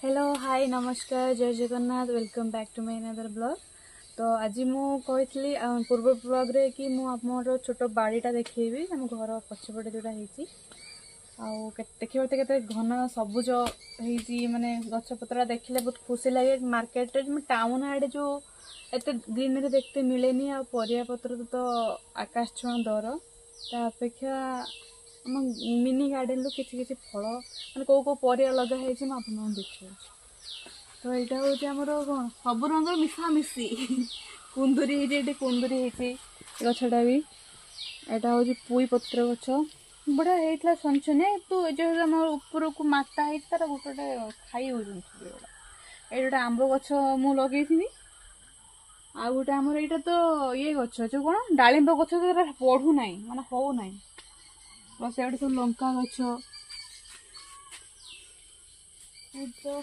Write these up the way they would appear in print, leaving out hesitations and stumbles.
Hello hi नमस्कार जय Jagannath welcome back to my another blog. तो आज मु कही पूर्व ब्लॉग रे कि मुझे छोट बाड़ीटा देखी आम घर पछपटे जोटा देखिए के घन सबुज होती माने गछपत्र देखले बहुत खुशी लगे। मार्केट टाउन आड़े जो एत ग्रीनरी देखते मिलेनी आ परिया पत्र तो आकाश छुआ दर ता अपेक्षा आम मिनी गार्डन रू किसी फल मैंने कौ परिया लगा है आप देखिए। तो यहाँ हूँ आमर कौन सब रंग मिशामिशी कुंदुरी होती कुंदुरी होती गछटा भी यहाँ हूँ पुई पत्र गछ बढ़िया होता छनछनिया तो जो आम ऊपर को माता है तार गोटे गोटे खाई हो ये गोटे आंब गछ मु लगे आ गोटे आमर यहाँ तो ये गछ जो कौन डालिंब गछ तो बढ़ू ना माने हो ना बस ये सब लंका गछ तो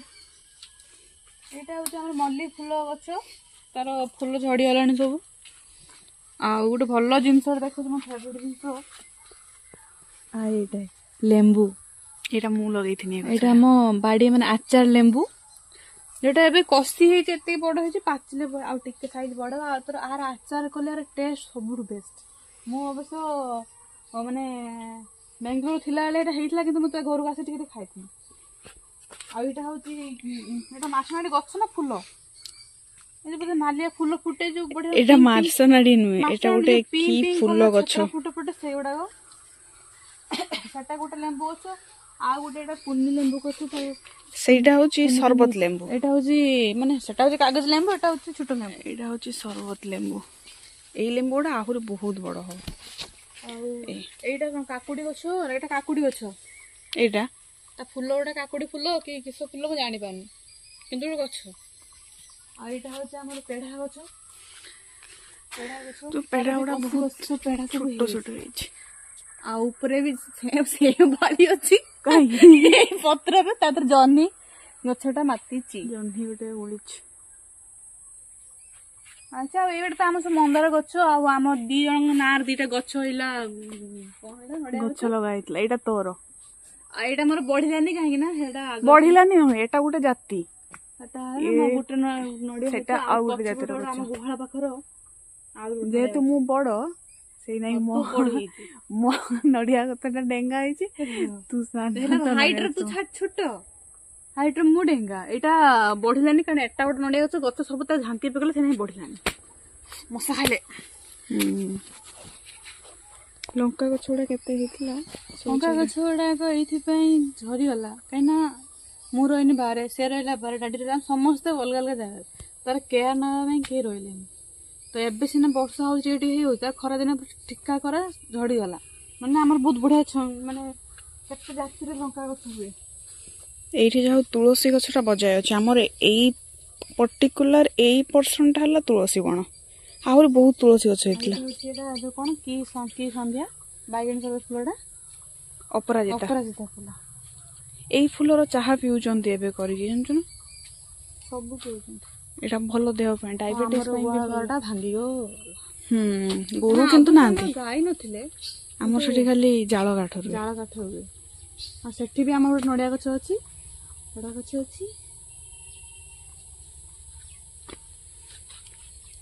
यहाँ हूँ मल्ली फूल गछ तार फूल झड़गला सब आ गोटे भल जिनस देख मो फेवरेट जिनस लेंबू एटा मु लगे यहाँ आम बाड़ी माने आचार लेंबू जोटा ए कषि होती बड़ हो पाचिले आउ टिके साइज बड़ तर आर आचार कले टेस्ट सब बेस्ट मु अवश्य माने बेंगलोर थिला बेले होता कि मुझे घर को आसी खाई आईटा हूँ मार्सनाड़ी गछ ना फूल नालिया फूल फुटे जो बढ़िया मार्सनाड़ी नुहे एटा गोटे की फूल गछ फुटे फुटे से गुड़ाक सेटा गोटे लेंबू गछ आ गोटे पुन्नी लेंबू गछ सेटा होची शरबत लेंबू एटा होची माने सेटा होची कागज लेंबू एटा होची छोटो लेंबू एटा होची शरबत लेंबू एई लेंबूडा आहुर बहुत बड़ हो एटा कोन काकुडी गछ एटा काकुडी गछ एटा ता फूल गोटा काकुडी फूल कि किस फूल को जानी पानी किंतु गोटे गछ आ एटा होची हमर पेढ़ा गछ तो पेढ़ा गुडा बहुत पेढ़ा सब छोटो छोटो होईची आ ऊपरे भी सेम बाली अछि कहीं पत्र पे तातर जन्नी गछटा मातीची जन्नी गोटे ओळीची। अच्छा ये तो आम सब मंदार गछ आम दी जन नार दीटा गछ होइला गछ लगाइतला एटा तोर एटा मोर बढ़िलानी काहे ना हेडा बढ़िलानी नुहे एटा गोटे जाति एटा गोटे नडिया सेटा आ गोटे जाति रो हम गुहाळ पाखर जेहेतु मु बड़ से नहीं मो नडिया कतटा डेंगा होईची तू सान हाइट रे तू छोट हाइट रे मु डेंगा एटा बढ़िलानी कारण एटा गोटे नडिया गछ सब ता झांती पकले से नहीं बढ़िलानी मशा खाइले लंका गछ गुडा केते हेतिला लंका गछ गुडा एइथिपई झरीगला कहिना मु रहिनी बारे से रहिला बारे डाडी रे समस्त अलग अलग जगह तार केयर ना नहीं के रहिलेनी तो एबे सिना वर्षा होता खरा दिन ठिका खरा झड़गला माने आमर बहुत बढ़िया माने केते जाति रे लंका गछ हुए एठी जाऊ तुलसी गछटा बजाय अछि हमर एई पर्टिकुलर एई पर्सन हला तुलसी बण आहुर बहुत तुलसी गछ हेतिला एटा जो कोन की संध्या बाइगन सब फुलडा अपराजिता फुल एई फुलर चाहा पिउचंती एबे करी जानछु न सब पिउचंती एटा भलो देह पे डायबिटीज पे गुहाळटा भांगी गो गोरु किंतु नांती गाय नथिले हमर सेठी खाली जाळ काठ हुए आ सेठी भी हमर नडिया गछ अछि बड़ा गछ अछि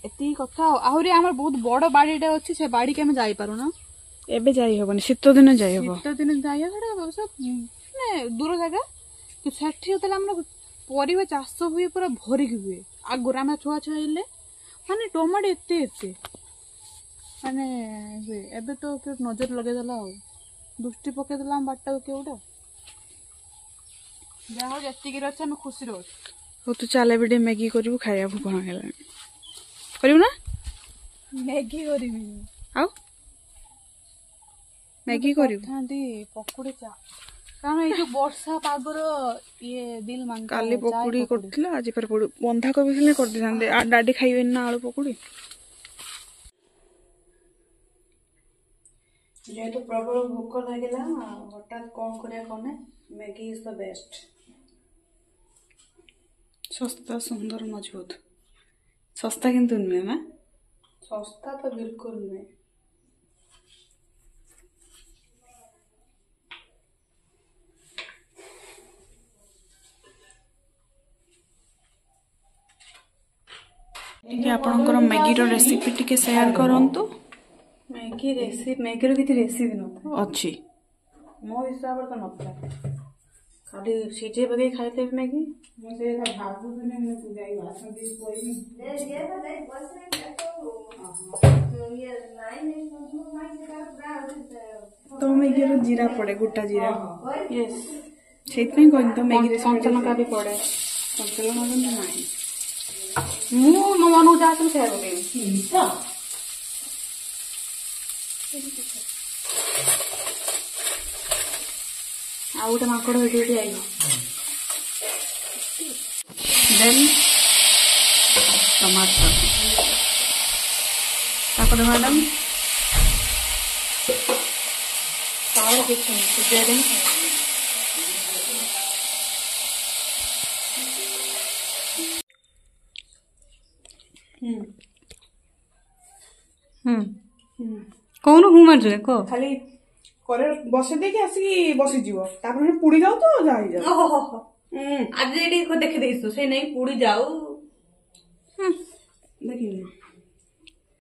एती कथा आहुरी हमर बहुत बड़ बाड़ीटा अछि से बाड़ी के हम जाई पारू ना एबे जाई होबनी शीत दिन जाई होबो शीत दिन जाई हेडा सब ने दूर जगह कि सेठी होतला हमर परिबा चाष हुए पूरा भरिक हुए आगुरा में छुआ छुआइले माने टमाटो एते एते माने एबे तो के नजर लगे देला दृष्टि पके देला हम बाटा के उडा जा हो जत्ती की रछ हम खुशी रहो हो तू चाले बेटे मैगी करिवु खाया भूख गेला करिवु ना मैगी करिवि आउ मैगी करिवु थांदी पकोड़ी चा कारण ये जो वर्षा पागर ये दिल मांग काली पकोड़ी करथिला आज पर बंधा कोबी खले कर दिथांदे आ डाडी खाइबेन ना आलू पकोड़ी जेहेतु प्रबल भूख लगे हठात कौन करें मैगी इज द बेस्ट सस्ता सुंदर मजबूत सस्ता किंतु नुहे ना सस्ता तो बिल्कुल नुहे ଟିକେ ଆପଣଙ୍କର ମ୍ୟାଗିର ରେସିପି ଟିକେ ସେୟାର କରନ୍ତୁ। ମ୍ୟାଗିର କିଛି ରେସିପି ନଥାଏ ଅଛି ମୋ ହିସାବରେ ତ ନଥାଏ, ଖାଲି ସିଝେଇ ପକେଇ ଖାଇଲେ ବି ମ୍ୟାଗି। ତ ମ୍ୟାଗିର ଜିରା ପଡେ, ଗୋଟା ଜିରା। ସେଇଥିପାଇଁ କହିଲି ତ ମ୍ୟାଗି କଞ୍ଚା ଲଙ୍କା ବି ପଡେ। କଞ୍ଚା ଲଙ୍କା ନାହିଁ। ମୁଁ ମୋ ମନକୁ ଯାହା ସବୁ ସେଇଆ ପକେଇବି। ଆଉ ଗୋଟେ ମାଙ୍କଡ ଏଠି ଏଠି ଆଇବ। ଦେନ୍ ଟମାଟୋ, ତାପରେ ମ୍ୟାଡାମ ତାର କିଛି ସିଝେଇ କହୁନୁ ମୁଁ ମାରୁଛୁ କହ। ଖାଲି କରେ ବସେଇ ଦେଇକି ଆସିକି ବସିଯିବ, ତାପରେ ପୁଡି ଯାଉ ତ ଯାହା ହେଇଯାଉ। ଆଜି ଏଠି ଦେଖିଦେଇଛୁ, ସେ ନେଇ ପୁଡି ଯାଉ। ଦେଖିନି